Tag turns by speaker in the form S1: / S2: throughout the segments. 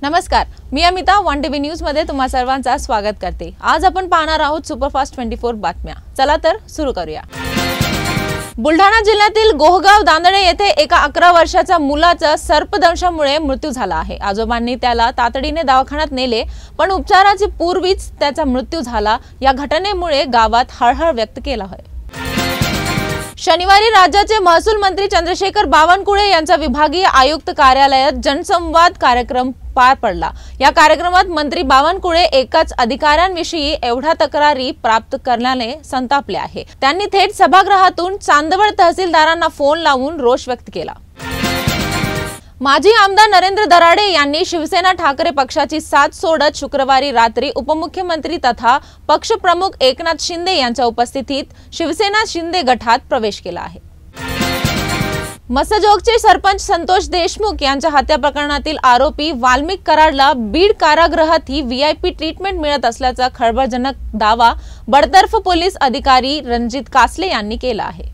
S1: नमस्कार, मी Amita one TV news मध्ये तुम्हा सर्वांचं स्वागत करते। आज आपण पाहणार आहोत सुपरफास्ट 24 बातम्या। चला तर सुरू करूया। बुलढाणा जिल्ह्यातील गोहगाव दांदडे येथे एका 11 वर्षाच्या मुलाचा सर्पदंशामुळे मृत्यू झाला आहे। आजोबांनी त्याला तातडीने दवाखान्यात नेले, पण उपचाराची पूर्वीच त्याचा मृत्यू झाला। या घटनेमुळे गावात हळहळ व्यक्त केला आहे। शनिवारी राज्याचे महसूल मंत्री चंद्रशेखर बावनकुळे यांचा विभागीय आयुक्त कार्यालयात जनसंवाद कार्यक्रम पार पडला। या कार्यक्रमात मंत्री बावनकुळे एकाच अधिकाऱ्यांविषयी एवढ्या तक्रारी प्राप्त करण्याने संतापले आहे। त्यांनी थेट सभागृहातून चांदवड तहसीलदारांना फोन लावून रोष व्यक्त केला। माजी आमदार नरेंद्र दराडे यांनी शिवसेना ठाकरे पक्षाची साथ सोडत शुक्रवारी रात्री उपमुख्यमंत्री तथा पक्षप्रमुख एकनाथ शिंदे यांच्या उपस्थितीत शिवसेना शिंदे गटात प्रवेश केला आहे। मसजोगचे सरपंच संतोष देशमुख यांच्या हत्या प्रकरणातील आरोपी वाल्मिक कराडला बीड कारागृहात ही व्हीआयपी ट्रीटमेंट मिळत असल्याचा खळबळजनक दावा बडतर्फ पोलीस अधिकारी रणजित कासले यांनी केला आहे।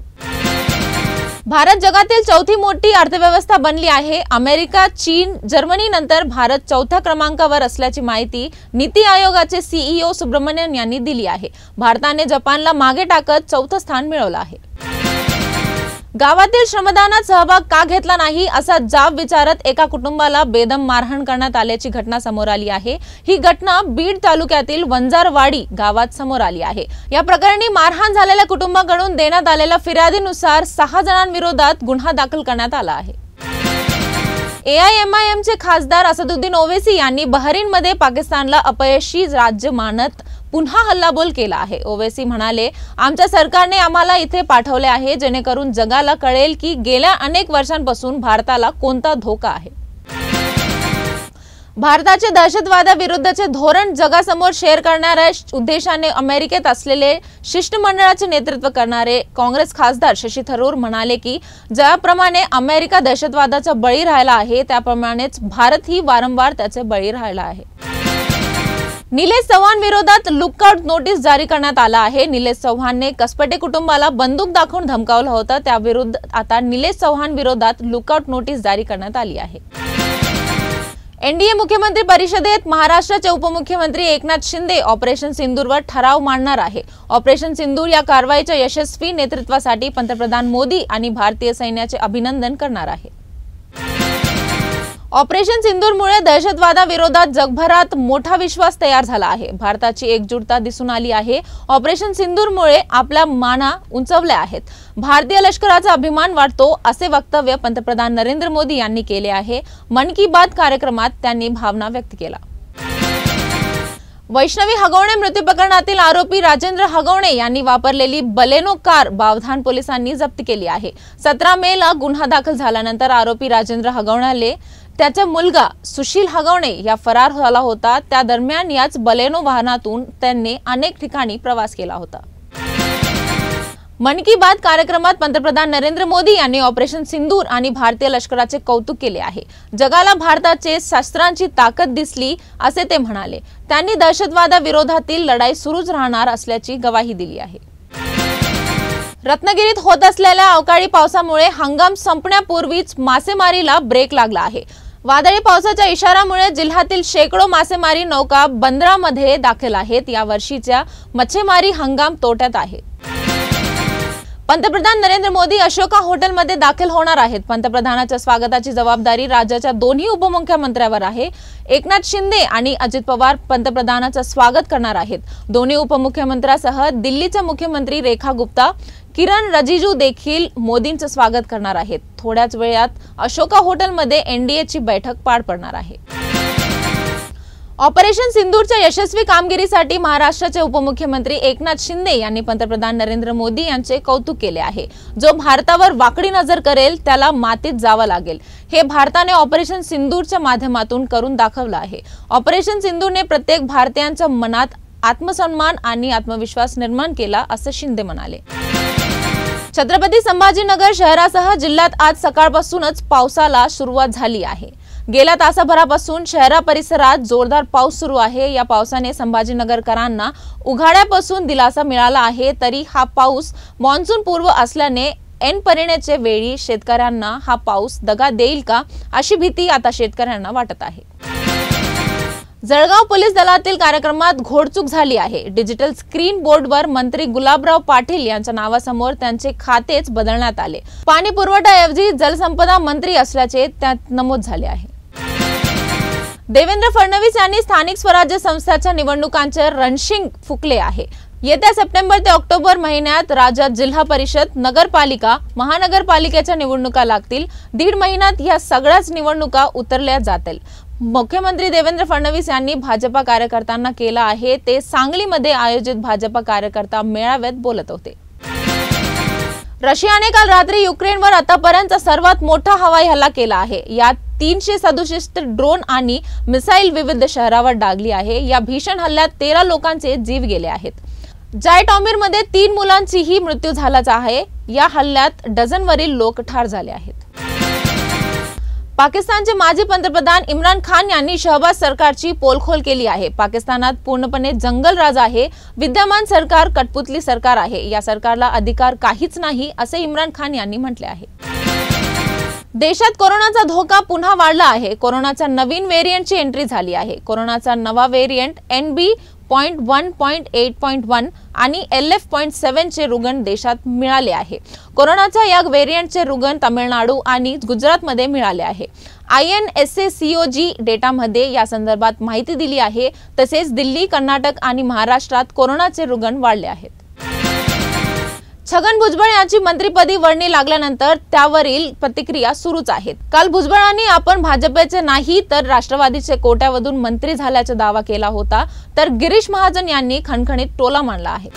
S1: भारत जगातील चौथी मोठी अर्थव्यवस्था बनली आहे। अमेरिका, चीन, जर्मनी नंतर भारत चौथ्या क्रमांकावर असल्याची माहिती नीति आयोगाचे सीईओ सुब्रमण्यन यांनी दिली आहे। भारताने जपानला मागे टाकत चौथं स्थान मिळवलं आहे। गावातील श्रमदानात सहभाग का घेतला नाही असा जाब विचारत एका कुटुंबाला बेदम मारहाण करण्यात आल्याची घटना समोर आली आहे। ही घटना बीड तालुक्यातील वंजारवाडी गावात समोर आली आहे। या प्रकरणी मारहाण झालेल्या कुटुंबाकडून देण्यात आलेल्या फिर्यादीनुसार 6 जणांविरोधात गुन्हा दाखल करण्यात आला आहे। AIMIMचे खासदार असदुद्दीन ओवैसी यांनी बहरीनमध्ये पाकिस्तानला अपयशी राज्य मानत पुन्हा हल्लाबोल केला आहे। ओवैसी म्हणाले, आमच्या सरकारने आम्हाला इथे पाठवले आहे जेणेकरून जगाला कळेल की गेल्या अनेक वर्षांपासून भारताला कोणता धोका आहे। भारताचे दहशतवादाविरुद्धचे धोरण जगासमोर शेअर करण्याच्या उद्देशाने अमेरिकेत असलेले शिष्टमंडळाचे नेतृत्व करणारे काँग्रेस खासदार शशी थरूर म्हणाले की ज्याप्रमाणे अमेरिका दहशतवादाचा बळी राहिला आहे त्याप्रमाणेच भारतही वारंवार त्याचे बळी राहिला आहे। निलेश चव्हाण विरोधात लुकआउट नोटीस जारी करण्यात आला आहे। निलेश चव्हाणने कसपटे कुटुंबाला बंदूक दाखवून धमकावलं होतं, त्याविरुद्ध आता निलेश चव्हाण विरोधात लुकआउट नोटीस जारी करण्यात आली आहे। एनडीए मुख्यमंत्री परिषदेत महाराष्ट्राचे उपमुख्यमंत्री एकनाथ शिंदे ऑपरेशन सिंदूरवर ठराव मांडणार आहे। ऑपरेशन सिंदूर या कारवाईच्या यशस्वी नेतृत्वासाठी पंतप्रधान मोदी आणि भारतीय सैन्याचे अभिनंदन करणार आहे। ऑपरेशन सिंदूरमुळे दहशतवादाविरोधात जगभरात मोठा विश्वास तयार झाला आहे। भारताची एकजुटता दिसून आली आहे। ऑपरेशन सिंदूरमुळे आपल्या माना उंचावल्या आहेत। भारतीय लष्कराचा अभिमान वाटतो असे वक्तव्य पंतप्रधान नरेंद्र मोदी यांनी केले आहे। मन की बात कार्यक्रमात त्यांनी भावना व्यक्त केला। वैष्णवी हगवणे मृत्यू प्रकरणातील आरोपी राजेंद्र हगवणे यांनी वापरलेली बलेनो कार बावधान पोलिसांनी जप्त केली आहे। 17 मेला गुन्हा दाखल झाल्यानंतर आरोपी राजेंद्र हगवणेला त्याचा मुलगा सुशील हगवणे या फरार झाला होता। त्या दरम्यान याच बलेनो वाहनातून त्यांनी अनेक ठिकाणी प्रवास केला होता। मन की बात कार्यक्रमात पंतप्रधान नरेंद्र मोदी यांनी ऑपरेशन सिंदूर आणि भारतीय लष्कराचे कौतुक केले आहे। जगाला भारताचे शस्त्रांची ताकद दिसली असे ते म्हणाले। त्यांनी दहशतवादाविरोधातील लढाई सुरूच राहणार असल्याची ग्वाही दिली आहे। रत्नागिरीत होत असलेल्या अवकाळी पावसामुळे हंगाम संपण्यापूर्वीच मासेमारीला ब्रेक लागला आहे। वादळी पावसाच्या इशाऱ्यामुळे जिल्ह्यातील शेकडो मासेमारी नौका बंदरामध्ये दाखल आहेत। या वर्षीचा मच्छीमारी हंगाम तोट्यात आहे। पंतप्रधान नरेंद्र मोदी अशोका हॉटेलमध्ये दाखल होणार आहेत। पंतप्रधानाच्या स्वागताची जबाबदारी राज्याच्या दोन्ही उपमुख्यमंत्र्यांवर आहे। एकनाथ शिंदे आणि अजित पवार पंतप्रधानाचं स्वागत करणार आहेत। दोन्ही उपमुख्यमंत्र्यांसह दिल्लीचे मुख्यमंत्री रेखा गुप्ता, किरण रिजिजू देखील मोदींचं स्वागत करणार आहेत। थोड्याच वेळात अशोका हॉटेलमध्ये एनडीएची बैठक पार पडणार आहे। ऑपरेशन सिंदूरच्या यशस्वी कामगिरीसाठी महाराष्ट्राचे उपमुख्यमंत्री एकनाथ शिंदे यांनी पंतप्रधान नरेंद्र मोदी यांचे कौतुक केले आहे। जो भारतावर वाकडी नजर करेल त्याला मातीत जावं लागेल, हे भारताने ऑपरेशन सिंदूरच्या माध्यमातून करून दाखवलं आहे। ऑपरेशन सिंदूरने प्रत्येक भारतीयांच्या मनात आत्मसन्मान आणि आत्मविश्वास निर्माण केला असं शिंदे म्हणाले। छत्रपती संभाजीनगर शहरासह जिल्ह्यात आज सकाळपासूनच पावसाला सुरुवात झाली आहे। गेल्या तासाभरापासून शहरा परिसरात जोरदार पाऊस सुरू आहे। या पावसाने संभाजीनगरकरांना उघाड्यापासून दिलासा मिळाला आहे। तरी हा पाऊस मान्सून पूर्व असल्याने ऐन परिणेच्या वेळी शेतकऱ्यांना हा पाऊस दगा देईल का अशी भीती आता शेतकऱ्यांना वाटत आहे। जळगाव पोलीस दलातील कार्यक्रमात घोडचूक झाली आहे। डिजिटल स्क्रीन बोर्डवर मंत्री गुलाबराव पाटील यांच्या नावासमोर त्यांचे खातेच बदलण्यात आले। पाणी पुरवठ्याऐवजी जलसंपदा मंत्री असल्याचे त्यात नमूद झाले आहे। देवेंद्र फडणवीस यांनी स्थानिक स्वराज्य संस्थांच्या निवडणुकांचे रणशिंग फुंकले आहे। येत्या सप्टेंबर ते ऑक्टोबर महिन्यात राज्यात जिल्हा परिषद, नगरपालिका, महानगरपालिकेच्या निवडणुका लागतील। 1.5 महिन्यात या सगळ्याच निवडणुका उतरल्या जातील। मुख्यमंत्री देवेंद्र फडणवीस यांनी भाजपा कार्यकर्त्यांना केला आहे ते सांगलीमध्ये आयोजित भाजपा कार्यकर्ता मेळाव्यात बोलत होते। रशियाने काल रात्री युक्रेनवर आतापर्यंतचा सर्वात मोठा हवाई हल्ला केला आहे। यात 367 ड्रोन आणि मिसाईल विविध शहरावर डागली आहे। या भीषण हल्ल्यात 13 लोकांचे जीव गेले आहेत। जायटॉमीरमध्ये 3 मुलांचाही मृत्यू झालाच आहे। या हल्ल्यात डझनवरील लोक ठार झाले आहेत। पाकिस्तानचे माजी पंतप्रधान इम्रान खान यांनी शहबाज सरकारची पोलखोल केली आहे। पाकिस्तानात पूर्णपणे जंगल राज आहे। विद्यमान सरकार कठपुतली सरकार आहे। या सरकारला अधिकार काहीच नाही असे इम्रान खान यांनी म्हटले आहे। देशात कोरोनाचा धोका पुन्हा वाढला आहे। कोरोनाच्या नवीन व्हेरिएंटची एंट्री झाली आहे। कोरोनाचा नवा व्हेरिएंट NB.1.8.1 आणि LF.7 चे रुग्ण देशात मिळाले आहे। कोरोनाच्या या व्हेरिएंटचे रुग्ण तामिळनाडू आणि गुजरातमध्ये मिळाले आहे। INSACOG डेटामध्ये या संदर्भात माहिती दिली आहे। तसेच दिल्ली, कर्नाटक आणि महाराष्ट्रात कोरोनाचे रुग्ण वाढले आहेत। छगन भुजबळ यांची मंत्रिपदी वर्णी लागल्यानंतर त्यावरील प्रतिक्रिया सुरूच आहेत। काल भुजबळांनी आपण भाजपचे नाही तर राष्ट्रवादीचे कोट्यावधून मंत्री झाल्याचा दावा केला होता, तर गिरीश महाजन यांनी खणखणीत टोला मांडला आहे।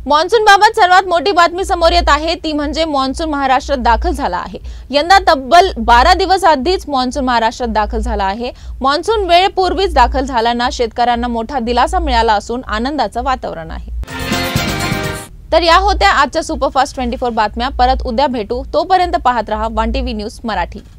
S1: मॉन्सून बाबत सर्वात मोठी बातमी समोर येत आहे ती म्हणजे मॉन्सून महाराष्ट्रात दाखल झाला आहे। यंदा तब्बल 12 दिवस आधीच मॉन्सून महाराष्ट्रात दाखल झाला आहे। मॉन्सून वेळेपूर्वीच दाखल झाल्याने शेतकऱ्यांना मोठा दिलासा मिळाला असून आनंदाचं वातावरण आहे। तर या होत्या आजच्या सुपरफास्ट 24 बातम्या। परत उद्या भेटू, तोपर्यंत पाहत रहा 1 TV न्यूज मराठी।